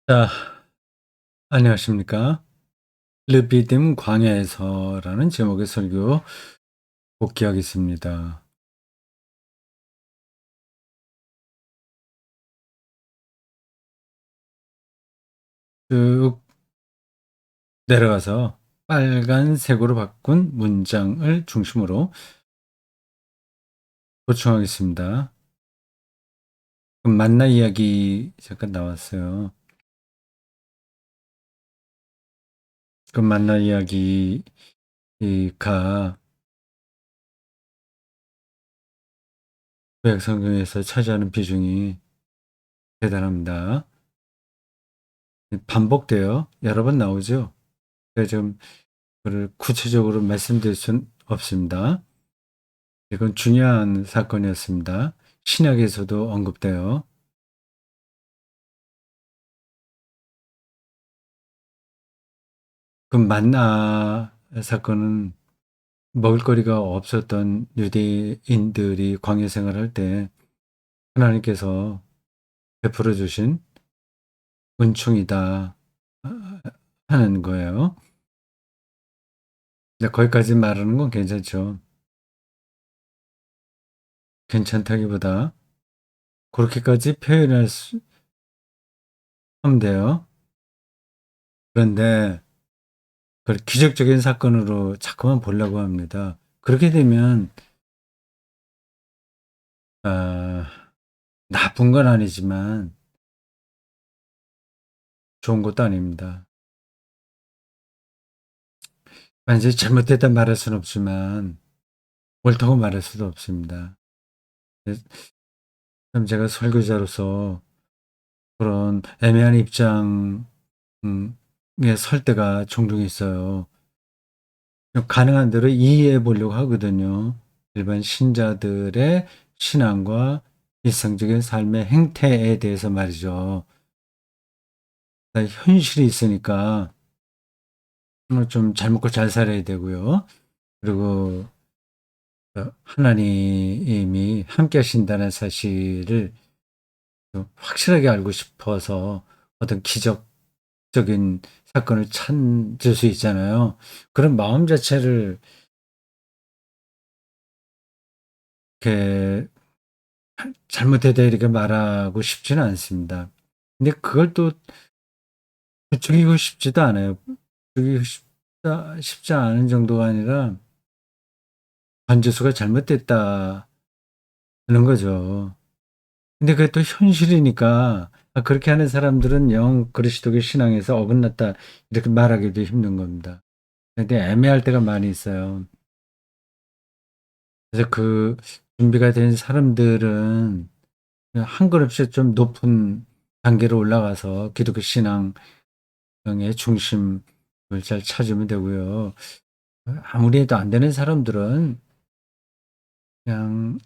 자, 안녕하십니까? 르비딤 광야에서라는 제목의 설교 복귀하겠습니다. 쭉 내려가서 빨간색으로 바꾼 문장을 중심으로 보충하겠습니다. 그럼 만나 이야기 잠깐 나왔어요. 그 만나 이야기가 구약 성경에서 차지하는 비중이 대단합니다. 반복돼요. 여러 번 나오죠. 그래서 좀 그를 구체적으로 말씀드릴 수는 없습니다. 이건 중요한 사건이었습니다. 신약에서도 언급돼요. 그 만나 사건은 먹을거리가 없었던 유대인들이 광야 생활할 때 하나님께서 베풀어 주신 은총이다 하는 거예요. 근데 거기까지 말하는 건 괜찮죠. 괜찮다기보다 그렇게까지 표현할 수 하면 돼요. 그런데 그걸 기적적인 사건으로 자꾸만 보려고 합니다. 그렇게 되면 아, 나쁜 건 아니지만 좋은 것도 아닙니다. 완전히 잘못됐다 말할 수는 없지만 옳다고 말할 수도 없습니다. 네, 참 제가 설교자로서 그런 애매한 입장에 설 때가 종종 있어요. 가능한 대로 이해해 보려고 하거든요. 일반 신자들의 신앙과 일상적인 삶의 행태에 대해서 말이죠. 현실이 있으니까 좀 잘 먹고 잘 살아야 되고요. 그리고 하나님이 함께 하신다는 사실을 좀 확실하게 알고 싶어서 어떤 기적적인 사건을 찾을 수 있잖아요. 그런 마음 자체를 이렇게 잘못되다 이렇게 말하고 싶지는 않습니다. 근데 그걸 또 부추기고 싶지도 않아요. 부추기고 싶지 않은 정도가 아니라 관제수가 잘못됐다는 거죠. 근데 그게 또 현실이니까 그렇게 하는 사람들은 영 그리스도의 신앙에서 어긋났다 이렇게 말하기도 힘든 겁니다. 근데 애매할 때가 많이 있어요. 그래서 그 준비가 된 사람들은 한 걸음씩 좀 높은 단계로 올라가서 기독교 신앙의 중심을 잘 찾으면 되고요. 아무리 해도 안 되는 사람들은 그냥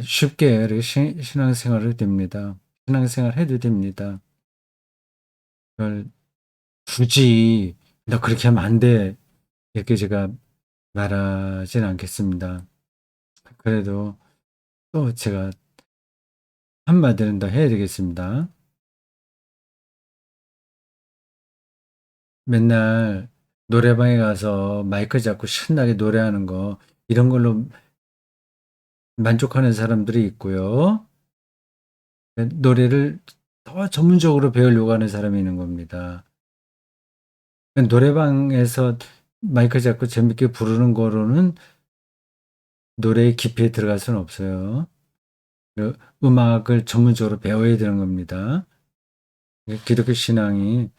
쉽게 이렇게 신앙생활을 됩니다. 신앙생활 해도 됩니다. 그걸 굳이 너 그렇게 하면 안 돼. 이렇게 제가 말하진 않겠습니다. 그래도 또 제가 한마디는 더 해야 되겠습니다. 맨날 노래방에 가서 마이크 잡고 신나게 노래하는 거 이런 걸로 만족하는 사람들이 있고요. 노래를 더 전문적으로 배우려고 하는 사람이 있는 겁니다. 노래방에서 마이크 잡고 재밌게 부르는 거로는 노래의 깊이에 들어갈 수는 없어요. 음악을 전문적으로 배워야 되는 겁니다. 기독교 신앙이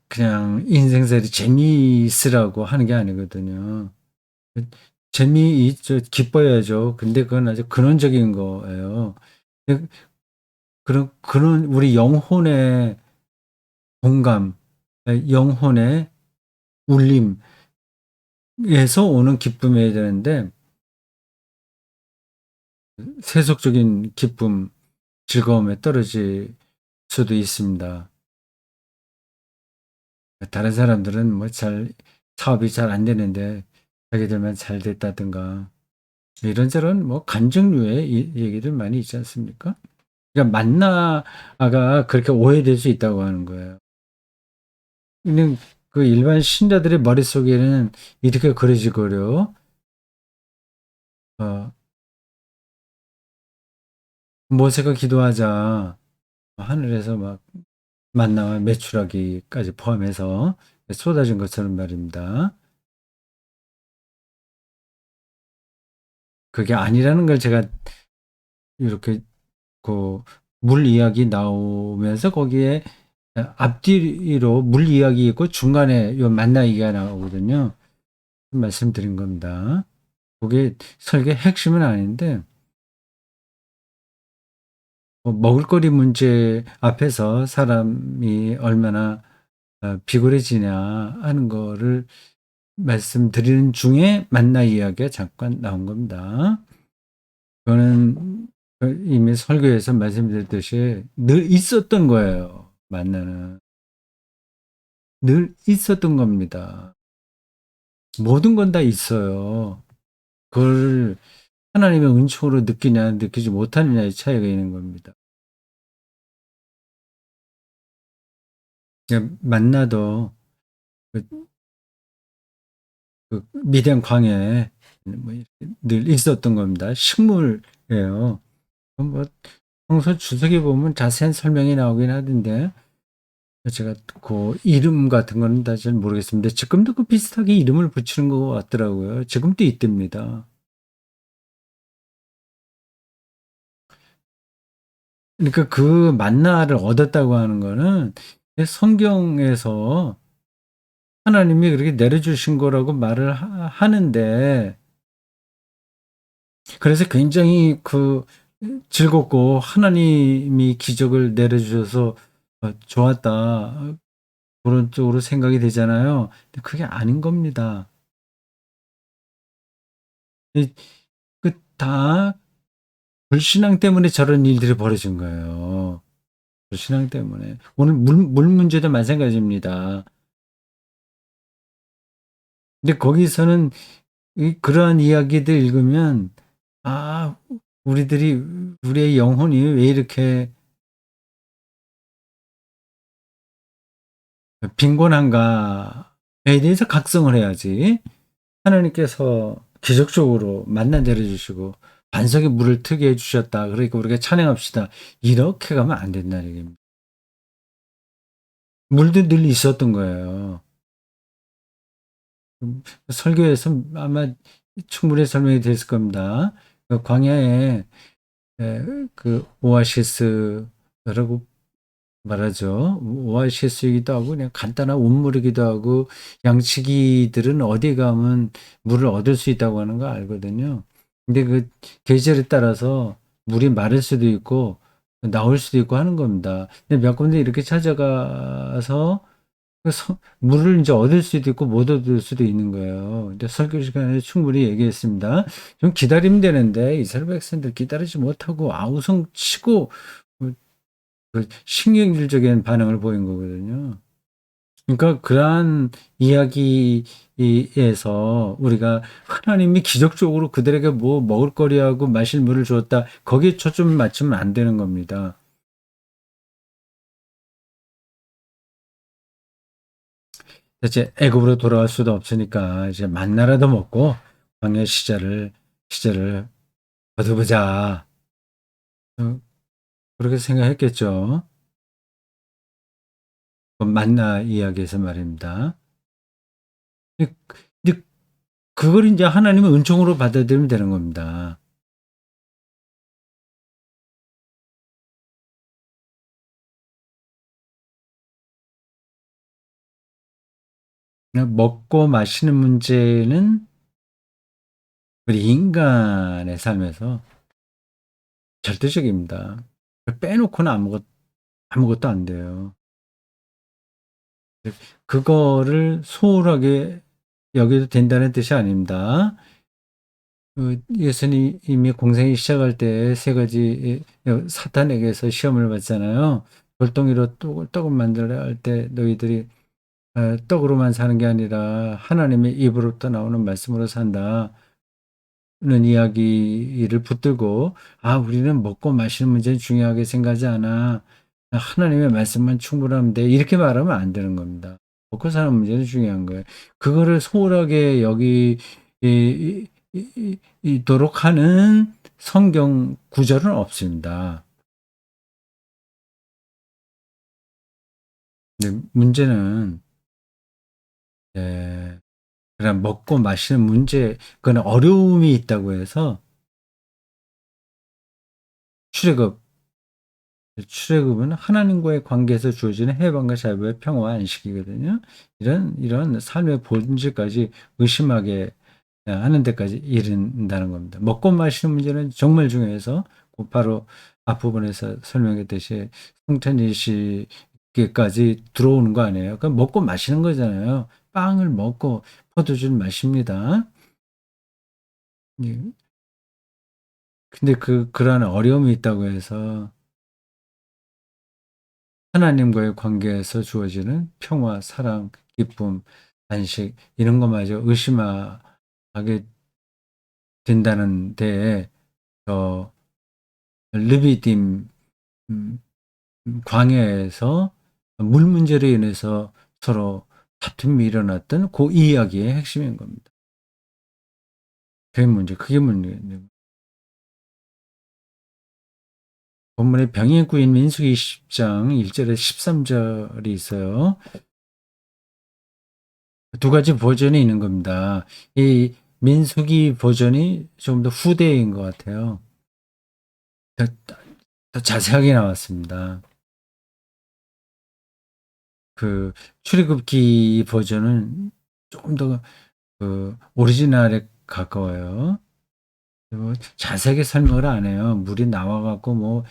그냥 인생살이 재미있으라고 하는 게 아니거든요. 재미있죠. 기뻐야죠. 근데 그건 아주 근원적인 거예요. 그런 우리 영혼의 공감, 영혼의 울림에서 오는 기쁨이어야 되는데 세속적인 기쁨, 즐거움에 떨어질 수도 있습니다. 다른 사람들은 뭐 사업이 잘 안 되는데 자기들만 잘 됐다든가 이런저런 뭐 간증류의 얘기들 많이 있지 않습니까? 그러니까 만나가 그렇게 오해될 수 있다고 하는 거예요. 근데 그 일반 신자들의 머릿속에는 이렇게 그려지거려. 어, 모세가 기도하자 하늘에서 막 만나와 메추라기까지 포함해서 쏟아진 것처럼 말입니다. 그게 아니라는 걸 제가 이렇게 그 물 이야기 나오면서 거기에 앞뒤로 물 이야기 있고 중간에 요 만나 얘기가 나오거든요. 말씀드린 겁니다. 그게 설계 핵심은 아닌데 먹을거리 문제 앞에서 사람이 얼마나 비굴해지냐 하는 거를 말씀드리는 중에 만나 이야기가 잠깐 나온 겁니다. 그거는 이미 설교에서 말씀드렸듯이 늘 있었던 거예요. 만나는 늘 있었던 겁니다. 모든 건 다 있어요. 그걸 하나님의 은총으로 느끼냐 느끼지 못하느냐의 차이가 있는 겁니다. 만나도 그, 그 미디안 광야에 뭐 이렇게 늘 있었던 겁니다. 식물이에요. 뭐 평소 주석에 보면 자세한 설명이 나오긴 하던데 제가 그 이름 같은 거는 다 잘 모르겠습니다. 지금도 그 비슷하게 이름을 붙이는 것 같더라고요. 지금도 있답니다. 그러니까 그 만나를 얻었다고 하는 거는 성경에서 하나님이 그렇게 내려주신 거라고 말을 하는데 그래서 굉장히 그 즐겁고 하나님이 기적을 내려주셔서 좋았다. 그런 쪽으로 생각이 되잖아요. 근데 그게 아닌 겁니다. 그 다 불신앙 때문에 저런 일들이 벌어진 거예요. 불신앙 때문에. 오늘 물 문제도 마찬가지입니다. 근데 거기서는 그러한 이야기들 읽으면 아, 우리의 영혼이 왜 이렇게 빈곤한가에 대해서 각성을 해야지. 하나님께서 기적적으로 만나 내려주시고 반석에 물을 트게 해주셨다. 그러니까 우리가 찬양합시다. 이렇게 가면 안 된다는 얘기입니다. 물도 늘 있었던 거예요. 설교에서 아마 충분히 설명이 됐을 겁니다. 그 광야에 그 오아시스라고 말하죠. 오아시스이기도 하고 그냥 간단한 운물이기도 하고 양치기들은 어디 가면 물을 얻을 수 있다고 하는 거 알거든요. 근데 그 계절에 따라서 물이 마를 수도 있고 나올 수도 있고 하는 겁니다. 근데 몇 군데 이렇게 찾아가서 물을 이제 얻을 수도 있고 못 얻을 수도 있는 거예요. 근데 설교 시간에 충분히 얘기했습니다. 좀 기다리면 되는데 이스라엘 백성들 기다리지 못하고 아우성 치고 그 신경질적인 반응을 보인 거거든요. 그러니까 그러한 이야기에서 우리가 하나님이 기적적으로 그들에게 뭐 먹을 거리하고 마실 물을 주었다. 거기에 초점을 맞추면 안 되는 겁니다. 이제 애굽으로 돌아갈 수도 없으니까 이제 만나라도 먹고 광야 시절을 거둬보자. 어, 그렇게 생각했겠죠. 그 만나 이야기에서 말입니다. 근데 그걸 이제 하나님의 은총으로 받아들이면 되는 겁니다. 그냥 먹고 마시는 문제는 우리 인간의 삶에서 절대적입니다. 빼놓고는 아무것도 안 돼요. 그거를 소홀하게 여겨도 된다는 뜻이 아닙니다. 예수님이 공생이 시작할 때 세 가지 사탄에게서 시험을 받잖아요. 돌덩이로 떡을 만들어 할 때 너희들이 떡으로만 사는 게 아니라 하나님의 입으로부터 나오는 말씀으로 산다. 이야기를 붙들고 우리는 먹고 마시는 문제는 중요하게 생각하지 않아. 하나님의 말씀만 충분하면 돼. 이렇게 말하면 안 되는 겁니다. 먹고 사는 문제는 중요한 거예요. 그거를 소홀하게 이도록 하는 성경 구절은 없습니다. 근데 문제는 그냥 먹고 마시는 문제, 그건 어려움이 있다고 해서 출애굽은 하나님과의 관계에서 주어지는 해방과 자유의 평화와 안식이거든요. 이런 삶의 본질까지 의심하게 하는 데까지 이른다는 겁니다. 먹고 마시는 문제는 정말 중요해서 바로 앞부분에서 설명했듯이 성찬일식까지 들어오는 거 아니에요. 그럼 먹고 마시는 거잖아요. 빵을 먹고 포도주를 마십니다. 예. 근데 그러한 어려움이 있다고 해서 하나님과의 관계에서 주어지는 평화, 사랑, 기쁨, 안식 이런 것마저 의심하게 된다는 데에 르비딤 광야에서 물 문제로 인해서 서로 다툼이 일어났던 그 이야기의 핵심인 겁니다. 그게 문제. 본문에 병의 구인 민수기 10장 1절에 13절이 있어요. 두 가지 버전이 있는 겁니다. 이 민수기 버전이 좀 더 후대인 것 같아요. 더 자세하게 나왔습니다. 출애굽기 버전은 조금 더 오리지널에 가까워요. 자세하게 설명을 안 해요. 물이 나와갖고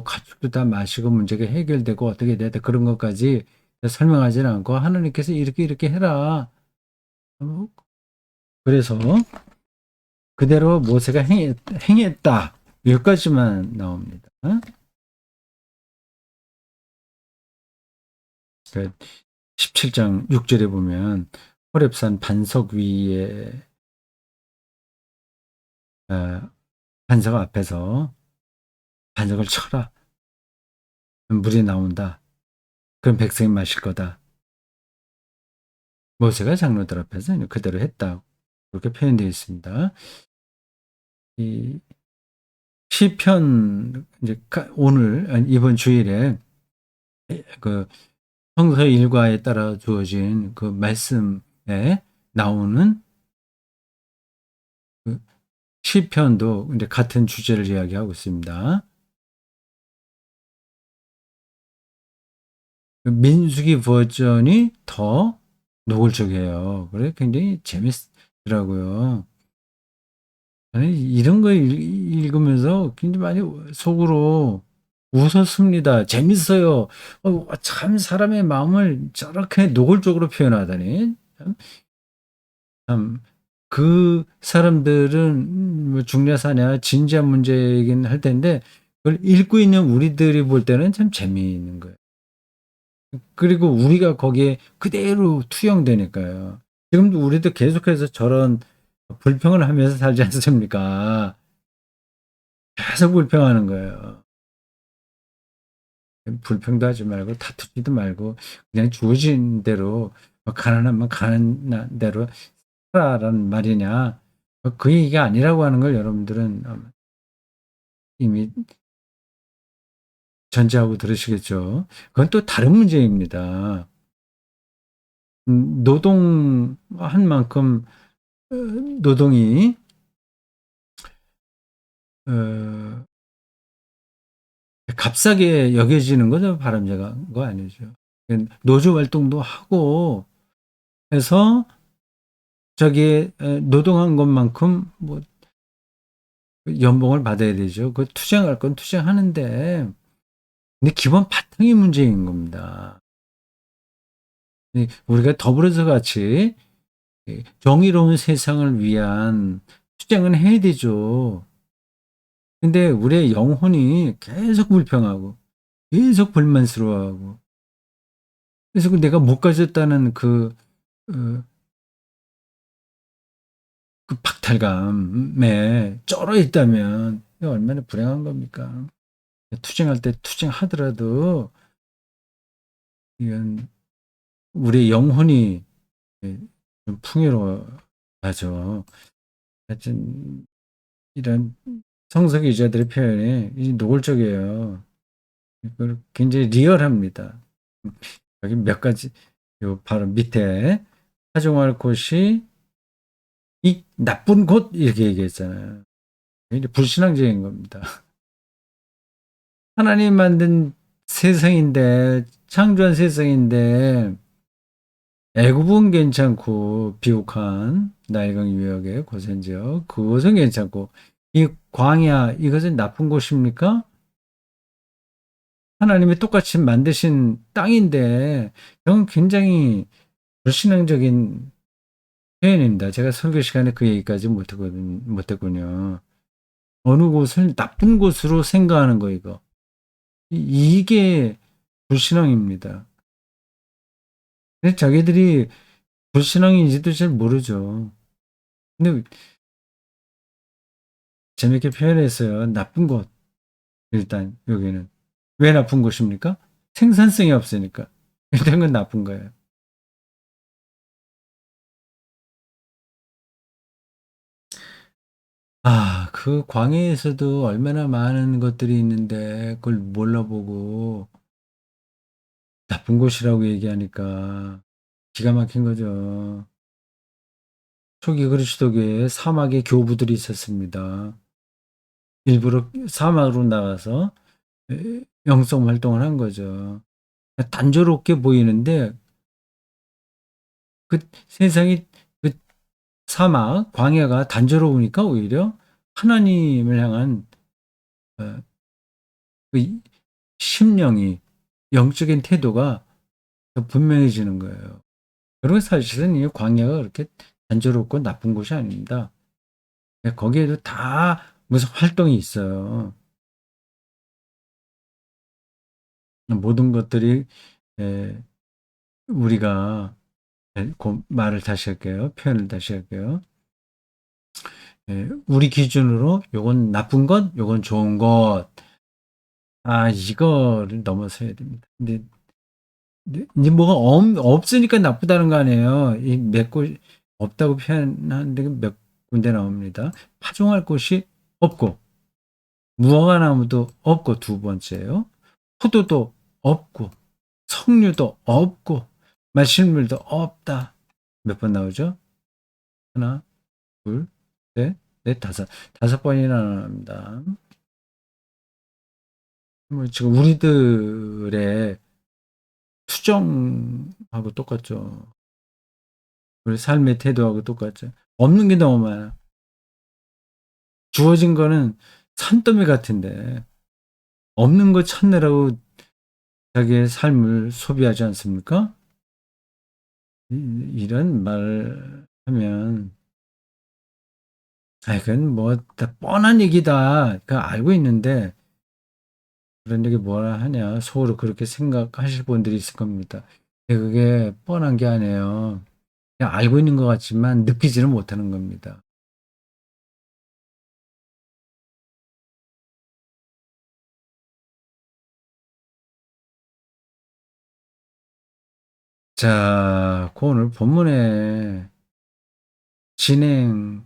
가축도 다 마시고 문제가 해결되고 어떻게 되다 그런 것까지 설명하지는 않고 하나님께서 이렇게 해라. 그래서 그대로 모세가 행했다. 여기까지만 나옵니다. 17장 6절에 보면 호렙산 반석 위에 반석 앞에서 반석을 쳐라. 물이 나온다. 그럼 백성이 마실 거다. 모세가 장로들 앞에서 그대로 했다. 그렇게 표현되어 있습니다. 이 시편 오늘 이번 주일에 성서 일과에 따라 주어진 말씀에 나오는 시편도 이제 같은 주제를 이야기하고 있습니다. 민수기 버전이 더 노골적이에요. 그래 굉장히 재밌더라고요. 이런 거 읽으면서 굉장히 많이 속으로 웃었습니다. 재밌어요. 참 사람의 마음을 저렇게 노골적으로 표현하다니. 참 그 사람들은 중냐사냐 진지한 문제이긴 할 텐데 그걸 읽고 있는 우리들이 볼 때는 참 재미있는 거예요. 그리고 우리가 거기에 그대로 투영되니까요. 지금도 우리도 계속해서 저런 불평을 하면서 살지 않습니까? 계속 불평하는 거예요. 불평도 하지 말고 다투지도 말고 그냥 주어진 대로 가난하면 가난한 대로 살아라는 말이냐. 그 얘기가 아니라고 하는 걸 여러분들은 이미 전제하고 들으시겠죠. 그건 또 다른 문제입니다. 노동한 만큼 노동이 값싸게 여겨지는 거죠. 바람직한 거 아니죠. 노조 활동도 하고 해서 노동한 것만큼 연봉을 받아야 되죠. 투쟁할 건 투쟁하는데 근데 기본 바탕이 문제인 겁니다. 우리가 더불어서 같이 정의로운 세상을 위한 투쟁은 해야 되죠. 근데 우리의 영혼이 계속 불평하고 계속 불만스러워하고 그래서 내가 못 가졌다는 그 박탈감에 쩔어 있다면 이게 얼마나 불행한 겁니까? 투쟁할 때 투쟁하더라도 이건 우리 영혼이 좀 풍요로워하죠. 하여튼 이런 성서기자들의 표현이 노골적이에요. 이걸 굉장히 리얼합니다. 여기 몇 가지 요 바로 밑에 파종할 곳이 이 나쁜 곳 이렇게 얘기했잖아요. 이게 불신앙적인 겁니다. 하나님 만든 세상인데 창조한 세상인데 애굽은 괜찮고 비옥한 나일강 유역의 고센지역 그것은 괜찮고 이 광야 이것은 나쁜 곳입니까? 하나님이 똑같이 만드신 땅인데 이건 굉장히 불신앙적인 표현입니다. 제가 설교 시간에 그 얘기까지 못했군요. 어느 곳을 나쁜 곳으로 생각하는 거 이거. 이게 불신앙입니다. 근데 자기들이 불신앙인지도 잘 모르죠. 근데 재밌게 표현했어요. 나쁜 곳. 일단 여기는. 왜 나쁜 곳입니까? 생산성이 없으니까. 일단 건 나쁜 거예요. 아, 그 광해에서도 얼마나 많은 것들이 있는데 그걸 몰라보고 나쁜 곳이라고 얘기하니까 기가 막힌 거죠. 초기 그리스도교에 사막에 교부들이 있었습니다. 일부러 사막으로 나가서 영성 활동을 한 거죠. 단조롭게 보이는데 그 세상이 그 사막, 광야가 단조로우니까 오히려 하나님을 향한 어, 그 심령이 영적인 태도가 더 분명해지는 거예요. 그리고 사실은 이 광야가 그렇게 단조롭고 나쁜 곳이 아닙니다. 거기에도 다 무슨 활동이 있어요. 모든 것들이 우리가 말을 다시 할게요. 표현을 다시 할게요. 우리 기준으로 요건 나쁜 것, 요건 좋은 것. 아, 이거를 넘어서야 됩니다. 근데 이제 뭐가 없으니까 나쁘다는 거 아니에요. 이 몇 곳 없다고 표현하는데 몇 군데 나옵니다. 파종할 곳이 없고 무화과 나무도 없고 두 번째요. 포도도 없고 석류도 없고 마실물도 없다. 몇 번 나오죠? 하나, 둘, 셋, 넷, 다섯 번이나 나옵니다. 뭐 지금 우리들의 투정하고 똑같죠. 우리 삶의 태도하고 똑같죠. 없는 게 너무 많아. 주어진 거는 산더미 같은데 없는 거 찾느라고 자기의 삶을 소비하지 않습니까? 이런 말 하면 아, 그건 뭐 다 뻔한 얘기다. 그 알고 있는데 그런 얘기 뭐라 하냐. 속으로 그렇게 생각하실 분들이 있을 겁니다. 근데 그게 뻔한 게 아니에요. 그냥 알고 있는 것 같지만 느끼지는 못하는 겁니다. 자, 그 오늘 본문의 진행에서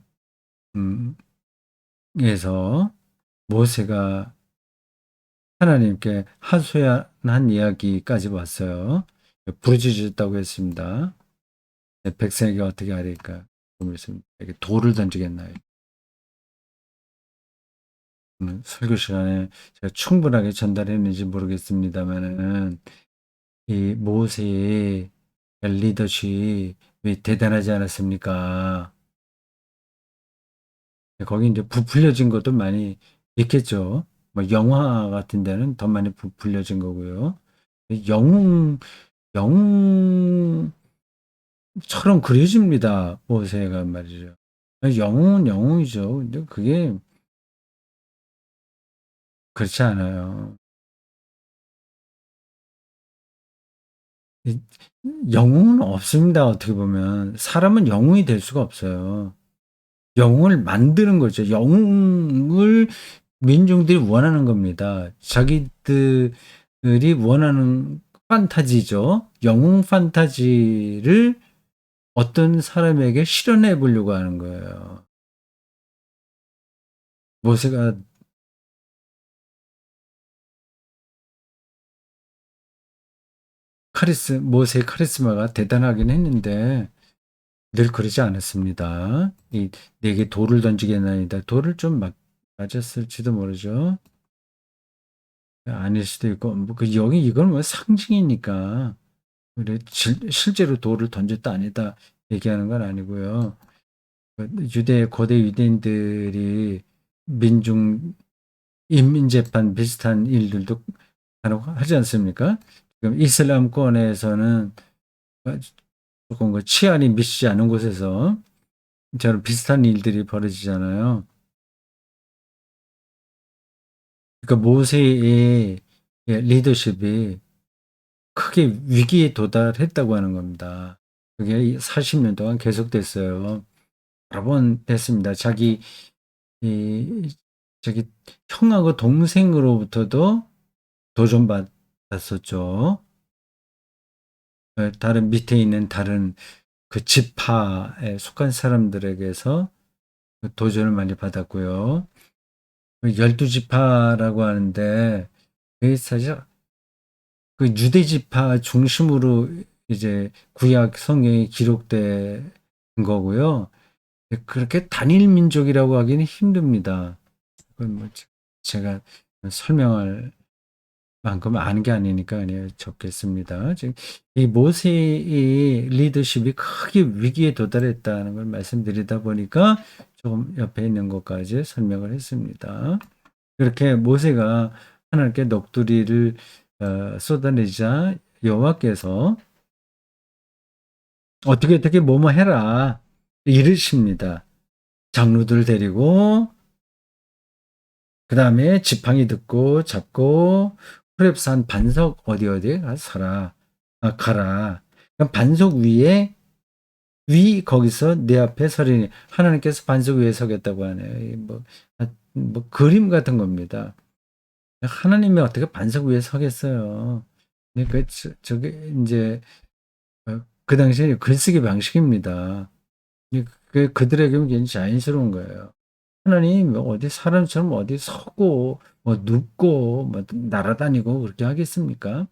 모세가 하나님께 하소연한 이야기까지 왔어요. 부르짖었다고 했습니다. 백성에게 어떻게 하리까? 이게 돌을 던지겠나요? 설교 시간에 제가 충분하게 전달했는지 모르겠습니다만은 이 모세의 리더십이 대단하지 않았습니까? 거기 이제 부풀려진 것도 많이 있겠죠. 뭐 영화 같은 데는 더 많이 부풀려진 거고요. 영웅, 영웅처럼 그려집니다. 모세가 말이죠. 영웅은 영웅이죠. 근데 그게 그렇지 않아요. 이- 영웅은 없습니다. 어떻게 보면. 사람은 영웅이 될 수가 없어요. 영웅을 만드는 거죠. 영웅을 민중들이 원하는 겁니다. 자기들이 원하는 판타지죠. 영웅 판타지를 어떤 사람에게 실현해 보려고 하는 거예요. 모세가 모세의 카리스마가 대단하긴 했는데 늘 그러지 않았습니다. 내게 돌을 던지겠나이다. 돌을 좀 맞았을지도 모르죠. 아닐 수도 있고, 여기 이건 뭐 상징이니까. 그래, 실제로 돌을 던졌다 아니다 얘기하는 건 아니고요. 고대 유대인들이 민중 인민재판 비슷한 일들도 간혹 하지 않습니까? 지금 이슬람권에서는 조금 치안이 미치지 않은 곳에서 저런 비슷한 일들이 벌어지잖아요. 그러니까 모세의 리더십이 크게 위기에 도달했다고 하는 겁니다. 그게 40년 동안 계속됐어요. 여러 번 됐습니다. 이, 자기 형하고 동생으로부터도 도전받았었죠. 다른 밑에 있는 다른 그 지파에 속한 사람들에게서 도전을 많이 받았고요. 12지파라고 하는데, 그게 사실 그 유대 지파 중심으로 이제 구약 성경이 기록된 거고요. 그렇게 단일 민족이라고 하기는 힘듭니다. 그건 뭐 제가 설명할 만큼 아는 게 아니니까 그냥 적겠습니다. 지금 이 모세의 리더십이 크게 위기에 도달했다는 걸 말씀드리다 보니까 조금 옆에 있는 것까지 설명을 했습니다. 그렇게 모세가 하나님께 넋두리를 쏟아내자 여호와께서 어떻게 뭐뭐 해라 이르십니다. 장로들 데리고 그 다음에 지팡이 듣고 잡고 호렙산 반석 어디에 가서 가라. 반석 위에 거기서 내 앞에 서리니 하나님께서 반석 위에 서겠다고 하네요. 뭐 그림 같은 겁니다. 하나님이 어떻게 반석 위에 서겠어요. 그러니까 저게 이제 그 당시에 글쓰기 방식입니다. 그들에게는 굉장히 자연스러운 거예요. 하나님 어디 사람처럼 어디 서고 뭐 눕고 뭐 날아다니고 그렇게 하겠습니까?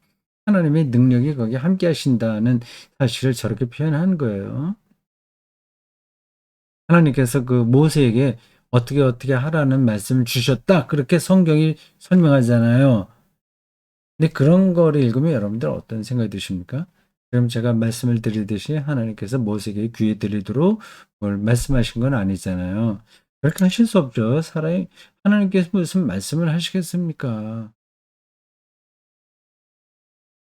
하나님의 능력이 거기 함께 하신다는 사실을 저렇게 표현한 거예요. 하나님께서 그 모세에게 어떻게 하라는 말씀을 주셨다. 그렇게 성경이 설명하잖아요. 근데 그런 거를 읽으면 여러분들 어떤 생각이 드십니까? 그럼 제가 말씀을 드리듯이 하나님께서 모세에게 귀에 들리도록 뭘 말씀하신 건 아니잖아요. 그렇게 하실 수 없죠. 하나님께서 무슨 말씀을 하시겠습니까?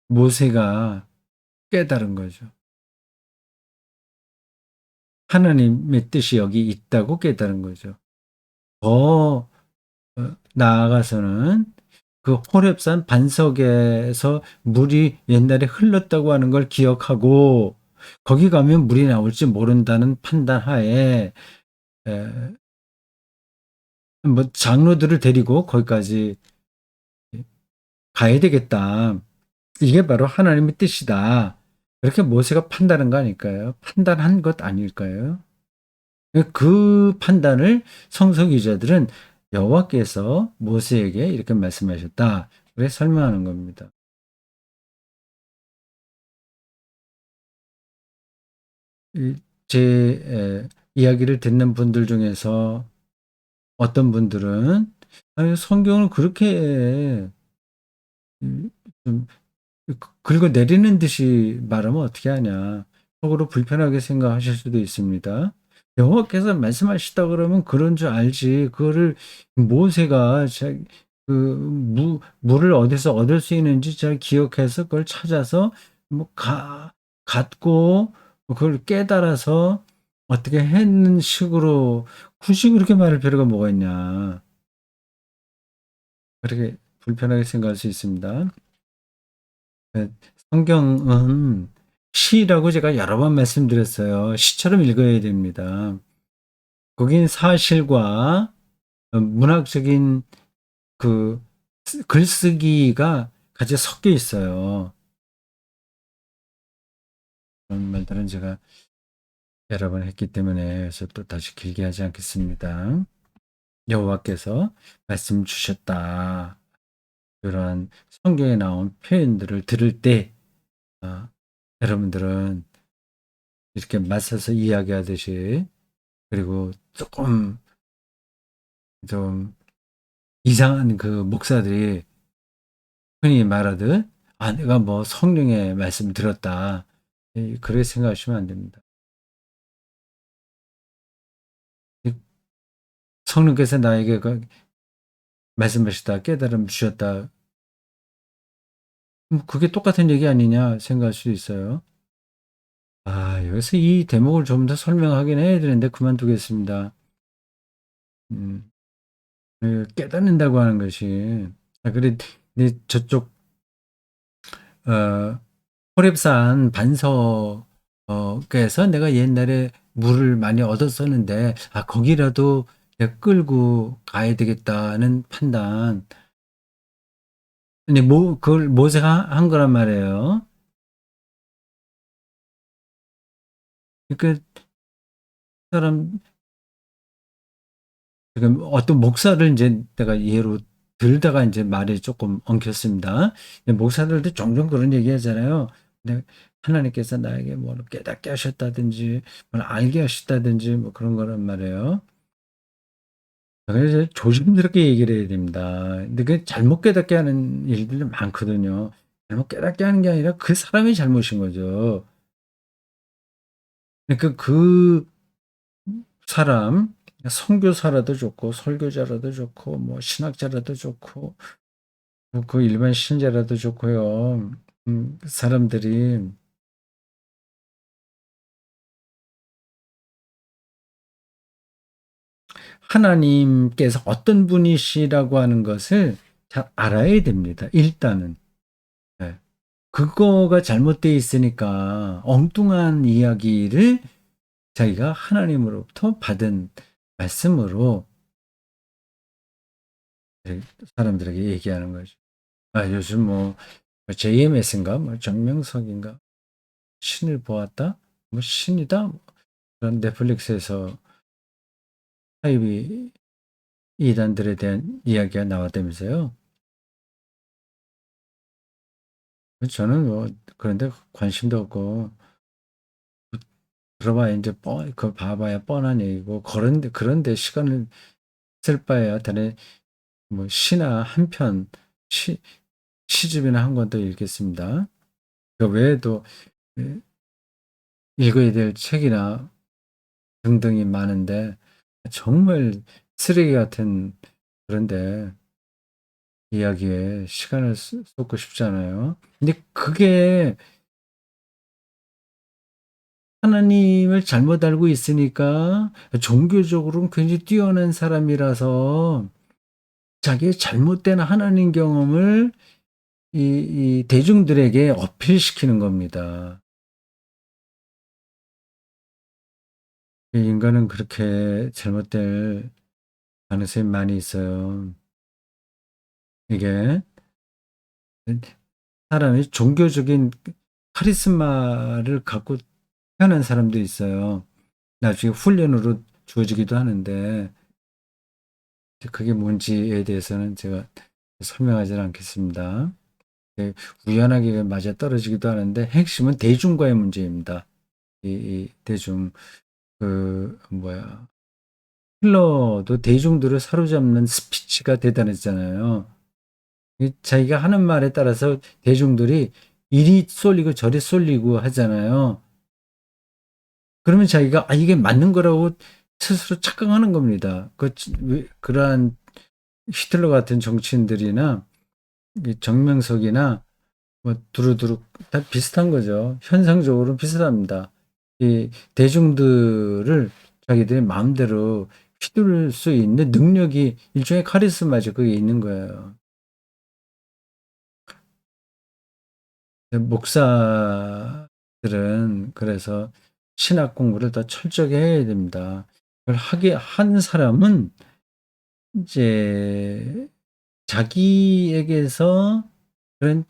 모세가 깨달은 거죠. 하나님의 뜻이 여기 있다고 깨달은 거죠. 더 나아가서는 그 호렙산 반석에서 물이 옛날에 흘렀다고 하는 걸 기억하고 거기 가면 물이 나올지 모른다는 판단하에 뭐 장로들을 데리고 거기까지 가야 되겠다. 이게 바로 하나님의 뜻이다. 그렇게 모세가 판단한 거 아닐까요? 판단한 것 아닐까요? 그 판단을 성서기자들은 여호와께서 모세에게 이렇게 말씀하셨다. 그래 설명하는 겁니다. 제 이야기를 듣는 분들 중에서 어떤 분들은 성경을 그렇게 좀 긁어내리는 듯이 말하면 어떻게 하냐. 속으로 불편하게 생각하실 수도 있습니다. 여호와께서 말씀하시다 그러면 그런 줄 알지. 그거를 모세가 물을 어디서 얻을 수 있는지 잘 기억해서 그걸 찾아서 뭐 갖고 그걸 깨달아서 어떻게 했는 식으로 굳이 그렇게 말할 필요가 뭐가 있냐. 그렇게 불편하게 생각할 수 있습니다. 네, 성경은 시라고 제가 여러 번 말씀드렸어요. 시처럼 읽어야 됩니다. 거긴 사실과 문학적인 그 글쓰기가 같이 섞여 있어요. 그런 말들은 제가 여러 번 했기 때문에 그래서 또 다시 길게 하지 않겠습니다. 여호와께서 말씀 주셨다. 그러한 성경에 나온 표현들을 들을 때 여러분들은 이렇게 맞서서 이야기하듯이 그리고 조금 좀 이상한 그 목사들이 흔히 말하듯 내가 뭐 성령의 말씀을 들었다. 그렇게 생각하시면 안 됩니다. 성령께서 나에게 말씀하셨다, 깨달음 주셨다. 그게 똑같은 얘기 아니냐 생각할 수도 있어요. 여기서 이 대목을 좀 더 설명하긴 해야 되는데 그만두겠습니다. 음, 깨닫는다고 하는 것이 그래 저쪽 어, 호렙산 반석에서 내가 옛날에 물을 많이 얻었었는데 거기라도 내가 끌고 가야 되겠다는 판단. 근데 그걸 모세가 한 거란 말이에요. 그러니까 사람 지금 어떤 목사를 이제 내가 예로 들다가 이제 말이 조금 엉켰습니다. 목사들도 종종 그런 얘기 하잖아요. 근데 하나님께서 나에게 뭐 깨닫게 하셨다든지, 뭘 알게 하셨다든지, 뭐 그런 거란 말이에요. 그래서 조심스럽게 얘기를 해야 됩니다. 근데 그 잘못 깨닫게 하는 일들이 많거든요. 잘못 깨닫게 하는 게 아니라 그 사람이 잘못인 거죠. 그러니까 그 사람, 선교사라도 좋고, 설교자라도 좋고, 뭐 신학자라도 좋고, 그 일반 신자라도 좋고요. 사람들이 하나님께서 어떤 분이시라고 하는 것을 잘 알아야 됩니다. 일단은. 네. 그거가 잘못되어 있으니까 엉뚱한 이야기를 자기가 하나님으로부터 받은 말씀으로 사람들에게 얘기하는 거죠. 요즘 뭐 JMS인가, 뭐 정명석인가, 신을 보았다, 뭐 신이다, 뭐 그런 넷플릭스에서 사이비 이단들에 대한 이야기가 나왔다면서요. 저는 뭐 그런데 관심도 없고 들어봐야 이제 그 봐봐야 뻔한 얘기고 그런데 시간을 쓸 바에야 다른 뭐 시나 한 편, 시집이나 한 권 더 읽겠습니다. 그 외에도 예, 읽어야 될 책이나 등등이 많은데 정말 쓰레기 같은 그런데 이야기에 시간을 쏟고 싶잖아요. 근데 그게 하나님을 잘못 알고 있으니까 종교적으로는 굉장히 뛰어난 사람이라서 자기의 잘못된 하나님 경험을 이 대중들에게 어필시키는 겁니다. 인간은 그렇게 잘못될 가능성이 많이 있어요. 이게 사람이 종교적인 카리스마를 갖고 태어난 사람도 있어요. 나중에 훈련으로 주어지기도 하는데 그게 뭔지에 대해서는 제가 설명하지는 않겠습니다. 우연하게 맞아떨어지기도 하는데 핵심은 대중과의 문제입니다. 이 대중 힐러도 대중들을 사로잡는 스피치가 대단했잖아요. 자기가 하는 말에 따라서 대중들이 이리 쏠리고 저리 쏠리고 하잖아요. 그러면 자기가 이게 맞는 거라고 스스로 착각하는 겁니다. 그러한 히틀러 같은 정치인들이나 정명석이나 뭐 두루두루 다 비슷한 거죠. 현상적으로 비슷합니다. 이 대중들을 자기들의 마음대로 휘두를 수 있는 능력이 일종의 카리스마죠. 그게 있는 거예요. 목사들은 그래서 신학 공부를 더 철저히 해야 됩니다. 그걸 하게 한 사람은 이제 자기에게서 그런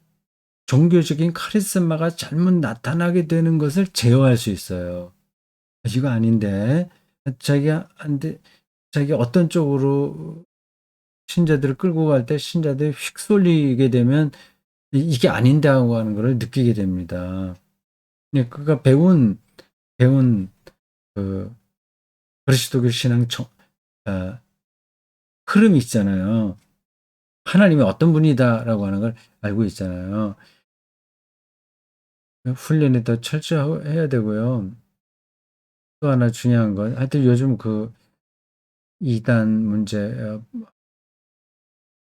종교적인 카리스마가 잘못 나타나게 되는 것을 제어할 수 있어요. 이거 아닌데 자기가 안 돼, 자기 어떤 쪽으로 신자들을 끌고 갈 때 신자들이 휙 쏠리게 되면 이게 아닌데 하고 하는 것을 느끼게 됩니다. 그가 배운 그 그리스도교 신앙 아, 흐름이 있잖아요. 하나님이 어떤 분이다라고 하는 걸 알고 있잖아요. 훈련이 더 철저해야 되고요. 또 하나 중요한 건 하여튼 요즘 그 이단 문제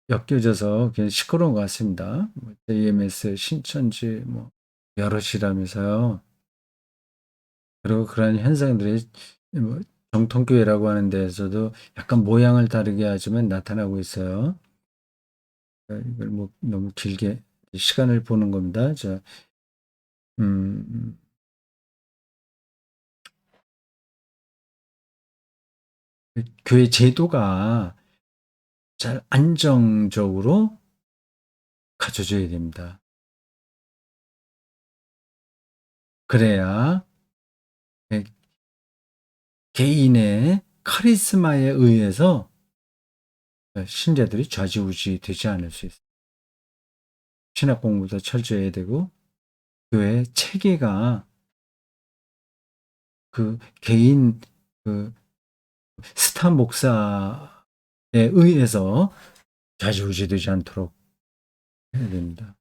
엮여져서 그냥 시끄러운 것 같습니다. AMS 신천지 뭐 여럿이라면서요. 그리고 그런 현상들이 뭐 정통교회라고 하는 데에서도 약간 모양을 다르게 하지만 나타나고 있어요. 이걸 뭐 너무 길게 시간을 보는 겁니다. 자, 음, 교회 제도가 잘 안정적으로 갖춰져야 됩니다. 그래야 개인의 카리스마에 의해서 신자들이 좌지우지 되지 않을 수 있어요. 신학 공부도 철저해야 되고 교회 체계가 그 개인 그 스타 목사에 의해서 좌지우지되지 않도록 해야 됩니다.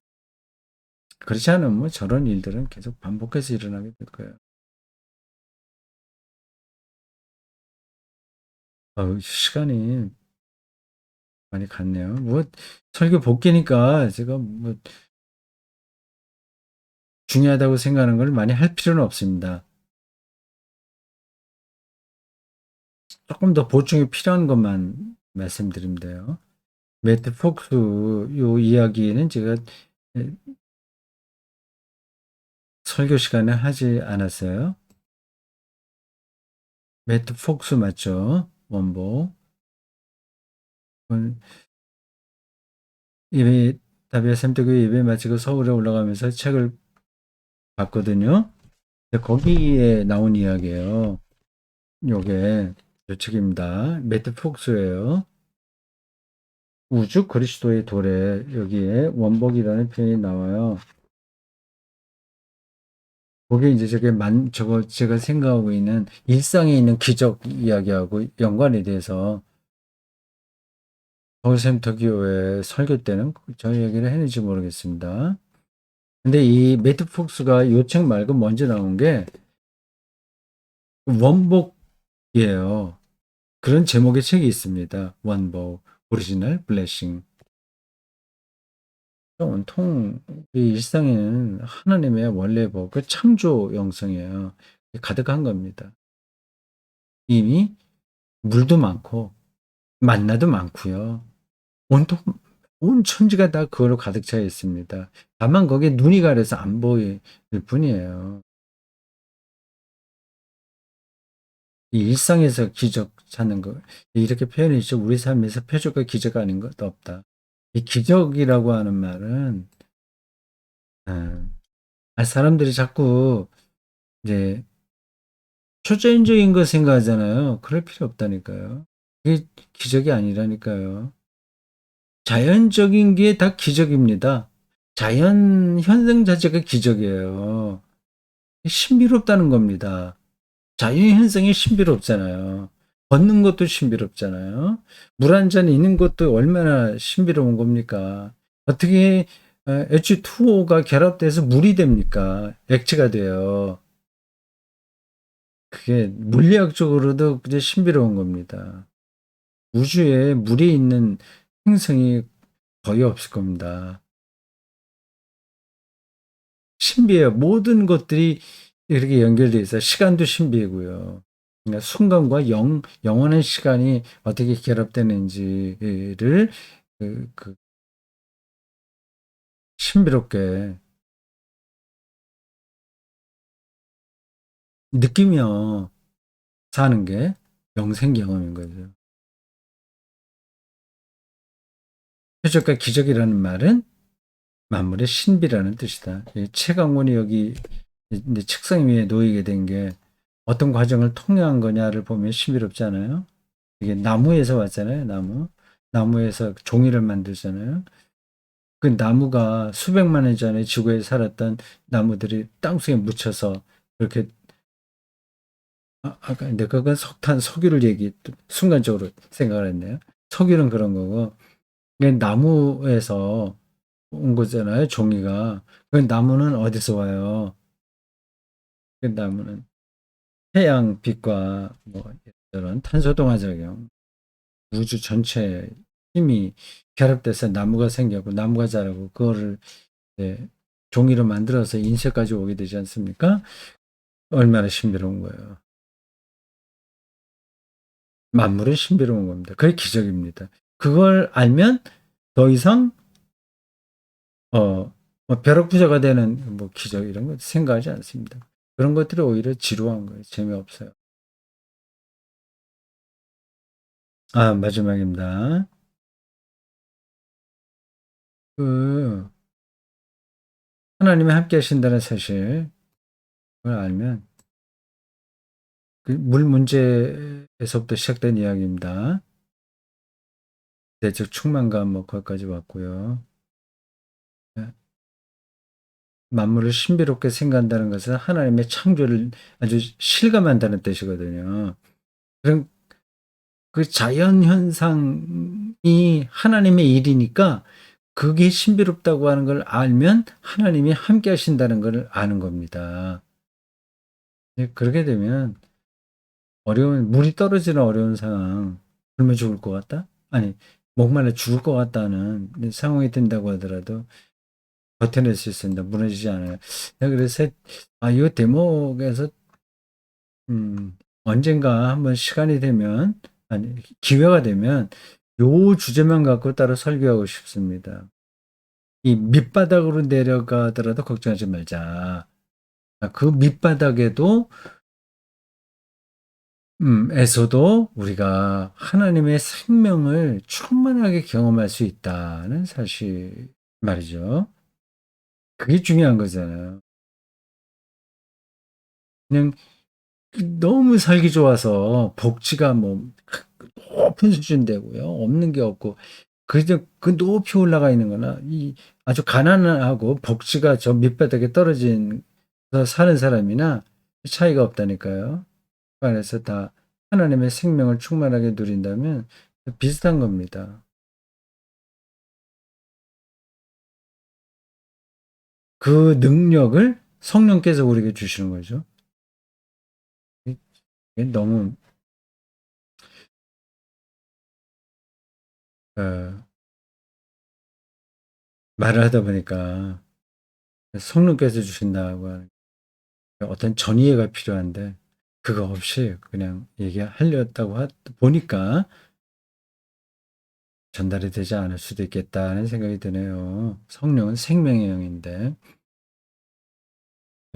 그렇지 않으면 뭐 저런 일들은 계속 반복해서 일어나게 될 거예요. 시간이 많이 갔네요. 뭐 설교 복귀니까 제가 뭐 중요하다고 생각하는 걸 많이 할 필요는 없습니다. 조금 더 보충이 필요한 것만 말씀드리면 돼요. 매트 폭스 요 이야기는 제가 설교 시간에 하지 않았어요. 매트 폭스 맞죠? 원복. 예배 다비아 샘터교회 예배 마치고 서울에 올라가면서 책을 봤거든요. 거기에 나온 이야기예요. 요게 요 책입니다. 매트 폭스예요. 우주 그리스도의 도래 여기에 원복이라는 표현이 나와요. 그게 이제 저거 제가 생각하고 있는 일상에 있는 기적 이야기하고 연관이 돼서 서울샘터 교회 설교 때는 저 얘기를 했는지 모르겠습니다. 근데 이 매트 폭스가 요 책 말고 먼저 나온 게 원복이에요. 그런 제목의 책이 있습니다. 원복, 오리지널 블레싱. 온통 이 일상에는 하나님의 원래 복, 그 창조 영성이에요. 가득한 겁니다. 이미 물도 많고 만나도 많고요. 온통 온 천지가 다 그걸로 가득 차 있습니다. 다만 거기에 눈이 가려서 안 보일 뿐이에요. 이 일상에서 기적 찾는 거 이렇게 표현했죠. 우리 삶에서 표적과 기적 아닌 것도 없다. 이 기적이라고 하는 말은 사람들이 자꾸 이제 초자연적인 거 생각하잖아요. 그럴 필요 없다니까요. 이게 기적이 아니라니까요. 자연적인 게 다 기적입니다. 자연 현상 자체가 기적이에요. 신비롭다는 겁니다. 자연 현상이 신비롭잖아요. 걷는 것도 신비롭잖아요. 물 한 잔 있는 것도 얼마나 신비로운 겁니까? 어떻게 H2O가 결합돼서 물이 됩니까? 액체가 돼요. 그게 물리학적으로도 이제 신비로운 겁니다. 우주에 물이 있는 행성이 거의 없을 겁니다. 신비해요. 모든 것들이 이렇게 연결되어 있어요. 시간도 신비이고요. 그러니까 순간과 영원한 시간이 어떻게 결합되는지를 그 신비롭게 느끼며 사는 게 영생 경험인 거죠. 표적과 기적이라는 말은 만물의 신비라는 뜻이다. 이 채광원이 여기 이제 책상 위에 놓이게 된 게 어떤 과정을 통해한 거냐를 보면 신비롭지 않아요? 이게 나무에서 왔잖아요, 나무. 나무에서 종이를 만들잖아요. 그 나무가 수백만 년 전에 지구에 살았던 나무들이 땅속에 묻혀서 그렇게 아까 근데 그건 석탄, 석유를 순간적으로 생각을 했네요. 석유는 그런 거고 이게 나무에서 온 거잖아요, 종이가. 그 나무는 어디서 와요? 그 나무는 태양빛과 뭐 이런 탄소동화작용, 우주 전체에 힘이 결합돼서 나무가 생겼고 나무가 자라고 그거를 이제 종이로 만들어서 인쇄까지 오게 되지 않습니까? 얼마나 신비로운 거예요. 만물은 신비로운 겁니다. 그게 기적입니다. 그걸 알면 더 이상 뭐 벼락부자가 되는 뭐 기적 이런 거 생각하지 않습니다. 그런 것들이 오히려 지루한 거예요. 재미없어요. 아, 마지막입니다. 그 하나님이 함께 하신다는 사실 그걸 알면 그 물 문제에서부터 시작된 이야기입니다. 내적 충만감 뭐 거기까지 왔고요. 예. 만물을 신비롭게 생각한다는 것은 하나님의 창조를 아주 실감한다는 뜻이거든요. 그런 그 자연 현상이 하나님의 일이니까 그게 신비롭다고 하는 걸 알면 하나님이 함께 하신다는 걸 아는 겁니다. 예, 그렇게 되면 물이 떨어지는 어려운 상황, 굶어 죽을 것 같다? 아니, 목말라 죽을 것 같다는 상황이 된다고 하더라도 버텨낼 수 있습니다. 무너지지 않아요. 내가 그래서, 이 대목에서, 언젠가 한번 시간이 되면, 아니, 기회가 되면, 요 주제만 갖고 따로 설교하고 싶습니다. 이 밑바닥으로 내려가더라도 걱정하지 말자. 그 밑바닥에도 에서도 우리가 하나님의 생명을 충만하게 경험할 수 있다는 사실 말이죠. 그게 중요한 거잖아요. 그냥 너무 살기 좋아서 복지가 뭐 높은 수준 되고요. 없는 게 없고 그저 그 높이 올라가 있는 거나 이 아주 가난하고 복지가 저 밑바닥에 떨어진 사는 사람이나 차이가 없다니까요. 그 안에서 다 하나님의 생명을 충만하게 누린다면 비슷한 겁니다. 그 능력을 성령께서 우리에게 주시는 거죠. 이게 너무 어, 말을 하다 보니까 성령께서 주신다고 하는 어떤 전이해가 필요한데 그거 없이 그냥 얘기하려다고 보니까 전달이 되지 않을 수도 있겠다는 생각이 드네요. 성령은 생명의 영인데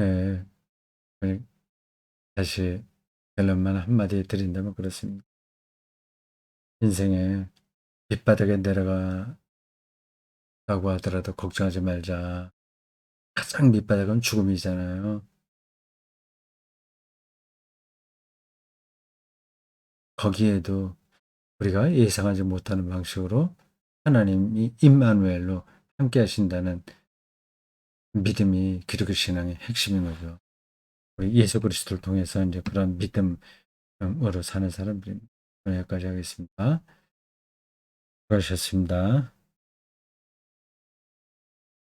예, 예, 다시 결론만 한마디 드린다면 그렇습니다. 인생의 밑바닥에 내려가다고 하더라도 걱정하지 말자. 가장 밑바닥은 죽음이잖아요. 거기에도 우리가 예상하지 못하는 방식으로 하나님이 임마누엘로 함께 하신다는 믿음이 기독교 신앙의 핵심인 거죠. 우리 예수 그리스도를 통해서 이제 그런 믿음으로 사는 사람들입니다. 오늘 여기까지 하겠습니다. 수고하셨습니다.